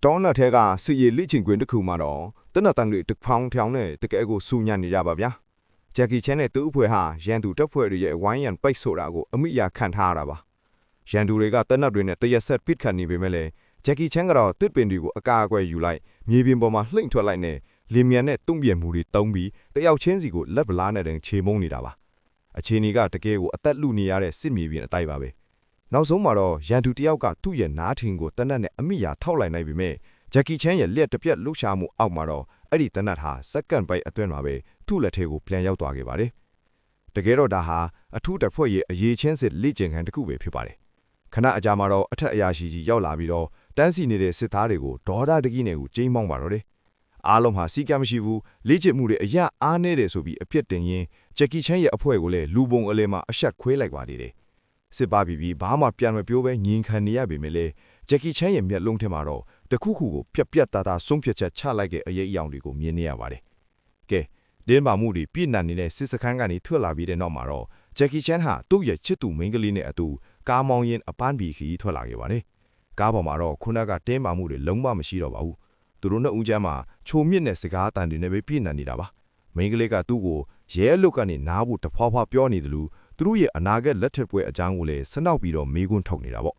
တောင်းတဲ့ထဲကစီရီလိချင်းကွင်းတစ်ခုမှာတော့တနတ်တန်တွေတစ်ဖောင်းထောင်နဲ့တကယ်ကိုစူညံနေကြပါဗျာဂျက်ကီချန်နဲ့သူ့အဖွဲ့ဟာရန်သူတပ်ဖွဲ့တွေရဲ့ဝိုင်းရန်ပိတ်ဆိုတာကိုအမိအယာခံထားရတာပါရန်သူတွေကတနတ်တွေနဲ့တရက်ဆက်ပစ်ခတ်နေပေမဲ့လည်းဂျက်ကီချန်ကတော့တစ်ပင်တွေကိုအကာအကွယ်ယူလိုက်မြေပြင်ပေါ်မှာလှိမ့်ထွက်လိုက်နဲ့လီမြန်နဲ့တုံ့ပြန်မှုတွေတုံးပြီးတယောက်ချင်းစီကိုလက်ပလားနဲ့တင်ခြေမုံနေတာပါအခြေအနေကတကယ်ကိုအသက်လူနေရတဲ့စစ်မြေပြင်အတိုင်းပါပဲနောက်ဆုံးမှာတော့ရန်သူတယောက်ကသူ့ရဲ့နားထင်ကိုတနတ်နဲ့အမိယာထောက်လိုက်နိုင်ပေမဲ့ဂျက်ကီချန်ရဲ့လက်တစ်ပြက်လှုပ်ရှားမှုအောက်မှာတော့အဲ့ဒီတနတ်ဟာစက္ကန့်ပိုင်းအတွင်းမှာပဲသူ့လက်ထဲကိုပြန်ရောက်သွားခဲ့ပါတယ်တကယ်တော့ဒါဟာအထူးတပ်ဖွဲ့ရဲ့အရေးချင်းစစ်လေ့ကျင့်ခန်းတစ်ခုပဲဖြစ်ပါတယ်ခဏအကြာမှာတော့အထက်အရာရှိကြီးရောက်လာပြီးတော့တန်းစီနေတဲ့စစ်သားတွေကိုဒေါသတကြီးနဲ့ကိုကျိမ်းမောင်းပါတော့တယ်အားလုံးဟာစီကံမရှိဘူးလေ့ကျင့်မှုတွေအရာအားနေတယ်ဆိုပြီးအပြစ်တင်ရင်းဂျက်ကီချန်ရဲ့အဖွဲ့ကိုလည်းလူပုံအလဲမှာအဆက်ခွဲလိုက်ပါသေးတယ်စစ်ပါပြီးဘာမှပြန်မပြောဘဲငြင်းခံနေရပေမဲ့လည်းဂျက်ကီချန်ရဲ့မျက်လုံးထဲမှာတော့တခုခုကိုပြက်သားဆုံးဖြတ်ချက်ချလိုက်တဲ့အရေးအယောင်တွေကိုမြင်နေရပါတယ်ကဲဒင်းပါမှုတွေပြည့်နှံနေတဲ့စစ်စခန်းကနေထွက်လာပြီးတဲ့နောက်မှာတော့ဂျက်ကီချန်ဟာသူ့ရဲ့ချစ်သူမိန်းကလေးနဲ့အတူကားမောင်းရင်းအပန်းပြီးခီးထွက်လာခဲ့ပါတယ်ကားပေါ်မှာတော့ခုနကတင်းပါမှုတွေလုံးဝမရှိတော့ပါဘူးသူတို့နှစ်ဦးချမ်းမှာချိုမြင့်တဲ့စကားအတန်တွေနဲ့ပဲပြည့်နှံနေတာပါမိန်းကလေးကသူ့ကိုရဲအလုတ်ကနေနားဖို့တဖွာဖွာပြောနေတယ်လို့သူတို့ရဲ့အနာဂတ်လက်ထက်ပွဲအကြောင်းကိုလည်းစနောက်ပြီးတော့မေးခွန်းထုတ်နေတာပေါ့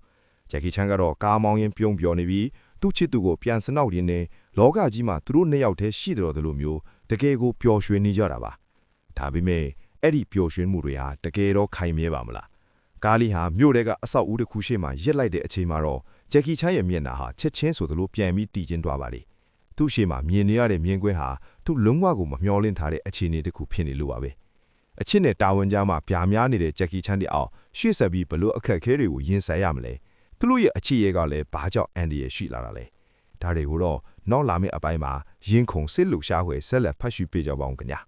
ဂျက်ကီချန်ကတော့ကားမောင်းရင်းပြုံးပြောနေပြီးသူ့ချစ်သူကိုပြန်စနောက်ရင်းနဲ့လောကကြီးမှာသူတို့နှစ်ယောက်တည်းရှိတော်တယ်လို့မျိုးတကယ်ကိုပျော်ရွှင်နေကြတာပါဒါပေမဲ့အဲ့ဒီပျော်ရွှင်မှုတွေဟာတကယ်တော့ခိုင်မြဲပါမလားကားလီဟာမြို့ထဲကအဆောက်အဦတစ်ခုရှိမှရက်လိုက်တဲ့အချိန်မှာတော့ဂျက်ကီချန်ရဲ့မျက်နှာဟာချက်ချင်းဆိုသလိုပြန်ပြီးတည်ကျင်းသွားပါလေသူ့ရှေ့မှာမြင်နေရတဲ့မြင်ကွင်းဟာသူ့လုံးဝကိုမမျှော်လင့်ထားတဲ့အခြေအနေတစ်ခုဖြစ်နေလို့ပါပဲအချစ်နဲ့တာဝန်ကြားမှာဗျာများနေတဲ့ဂျက်ကီချန်တဲ့အောင်ရှေ့ဆက်ပြီးဘလို့အခက်အခဲတွေကိုရင်ဆိုင်ရမလဲသူတို့ရဲ့အခြေရဲကလည်းဘာကြောင့်အန်ဒီရဲ့ရှိလာတာလဲဒါတွေကိုတော့နောက်လာမယ့်အပိုင်းမှာရင်းခုန်စစ်လူရှားွယ်ဆက်လက်ဖတ်ရှုပေးကြပါအောင်ခင်ဗျာ